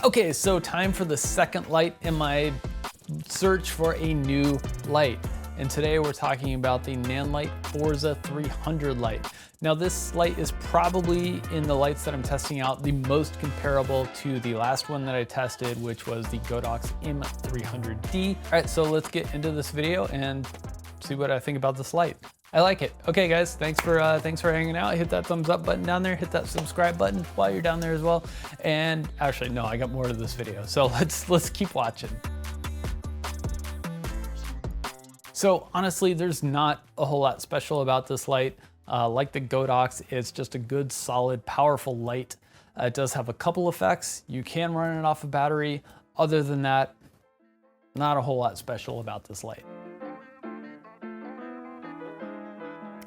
Okay, so time for the second light in my search for a new light. And today we're talking about the Nanlite Forza 300 light. Now this light is probably, in the lights that I'm testing out, the most comparable to the last one that I tested, which was the Godox M300D. All right, so let's get into this video and see what I think about this light. I like it. Okay guys, thanks for hanging out. Hit that thumbs up button down there, hit that subscribe button while you're down there as well. And actually, no, I got more to this video. So let's keep watching. So honestly, there's not a whole lot special about this light. Like the Godox, it's just a good, solid, powerful light. It does have a couple effects. You can run it off a battery. Other than that, not a whole lot special about this light.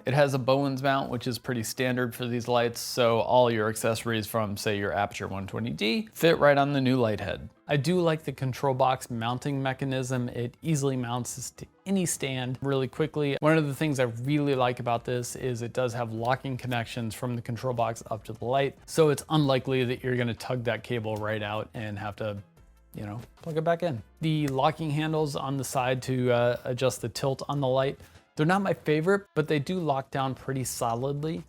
It has a Bowens mount, which is pretty standard for these lights, so all your accessories from, say, your Aputure 120D fit right on the new light head. I do like the control box mounting mechanism. It easily mounts to any stand really quickly. One of the things I really like about this is it does have locking connections from the control box up to the light, so it's unlikely that you're gonna tug that cable right out and have to, you know, plug it back in. The locking handles on the side to adjust the tilt on the light, they're not my favorite, but they do lock down pretty solidly.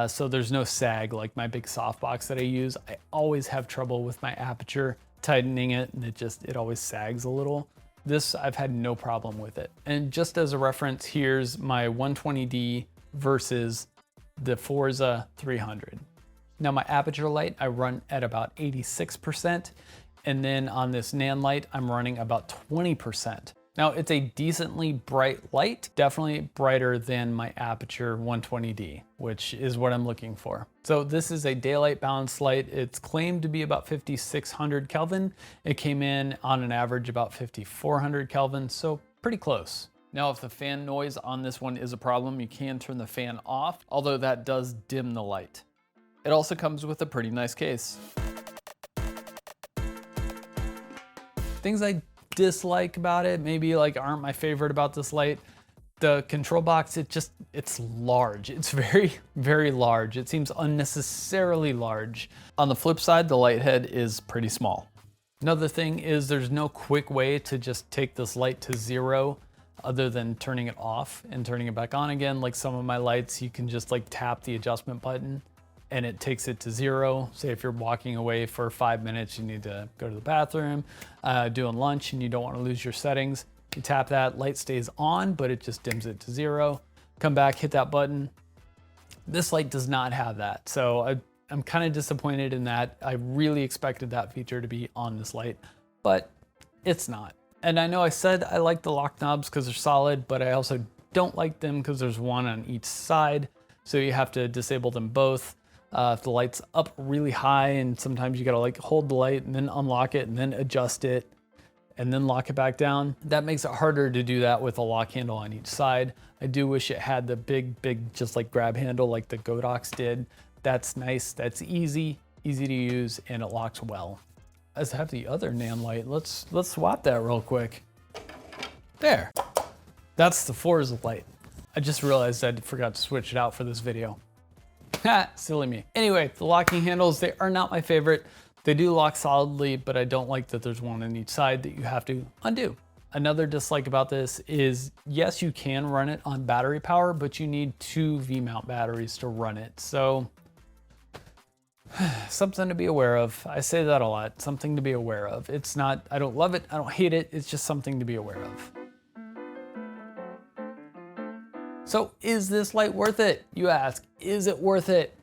So there's no sag like my big softbox that I use. I always have trouble with my Aputure tightening it, and it always sags a little. This, I've had no problem with it. And just as a reference, here's my 120D versus the Forza 300. Now my Aputure light, I run at about 86%. And then on this Nanlite, I'm running about 20%. Now it's a decently bright light, definitely brighter than my Aputure 120D, which is what I'm looking for. So this is a daylight balanced light. It's claimed to be about 5,600 Kelvin. It came in on an average about 5,400 Kelvin, so pretty close. Now if the fan noise on this one is a problem, you can turn the fan off, although that does dim the light. It also comes with a pretty nice case. Things I dislike about it, maybe like aren't my favorite about this light. The control box, it's large. It's very, very large. It seems unnecessarily large. On the flip side, the light head is pretty small. Another thing is there's no quick way to just take this light to zero other than turning it off and turning it back on again. Like some of my lights, you can just like tap the adjustment button and it takes it to zero. Say if you're walking away for 5 minutes, you need to go to the bathroom, doing lunch, and you don't want to lose your settings. You tap that, light stays on, but it just dims it to zero. Come back, hit that button. This light does not have that. So I'm kind of disappointed in that. I really expected that feature to be on this light, but it's not. And I know I said I like the lock knobs because they're solid, but I also don't like them because there's one on each side. So you have to disable them both. If the light's up really high, and sometimes you gotta like hold the light and then unlock it and then adjust it and then lock it back down. That makes it harder to do that with a lock handle on each side. I do wish it had the big, just like grab handle like the Godox did. That's nice, that's easy to use, and it locks well. As I have the other Nanlite, let's swap that real quick. There, that's the Forza light. I just realized I forgot to switch it out for this video. Ha, silly me. Anyway, the locking handles, they are not my favorite. They do lock solidly, but I don't like that there's one on each side that you have to undo. Another dislike about this is, yes, you can run it on battery power, but you need 2 V-mount batteries to run it. So something to be aware of. I say that a lot, something to be aware of. It's not, I don't love it, I don't hate it, it's just something to be aware of. So is this light worth it? You ask, is it worth it?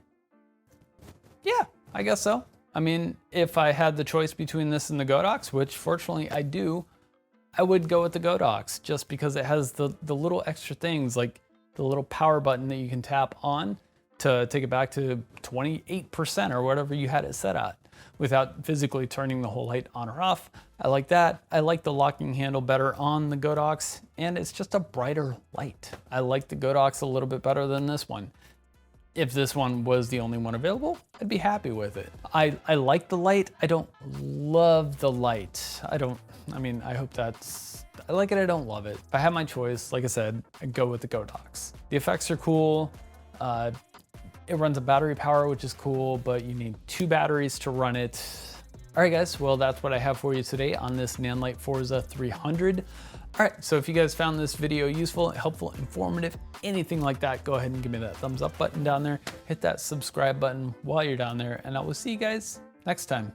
Yeah, I guess so. I mean, if I had the choice between this and the Godox, which fortunately I do, I would go with the Godox just because it has the little extra things like the little power button that you can tap on to take it back to 28% or whatever you had it set at without physically turning the whole light on or off. I like that. I like the locking handle better on the Godox, and it's just a brighter light. I like the Godox a little bit better than this one. If this one was the only one available, I'd be happy with it. I like the light. I don't love the light. I hope I like it, I don't love it. If I had my choice, like I said, I'd go with the Godox. The effects are cool. It runs a battery power, which is cool, but you need 2 batteries to run it. All right, guys, well, that's what I have for you today on this Nanlite Forza 300. All right, so if you guys found this video useful, helpful, informative, anything like that, go ahead and give me that thumbs up button down there. Hit that subscribe button while you're down there, and I will see you guys next time.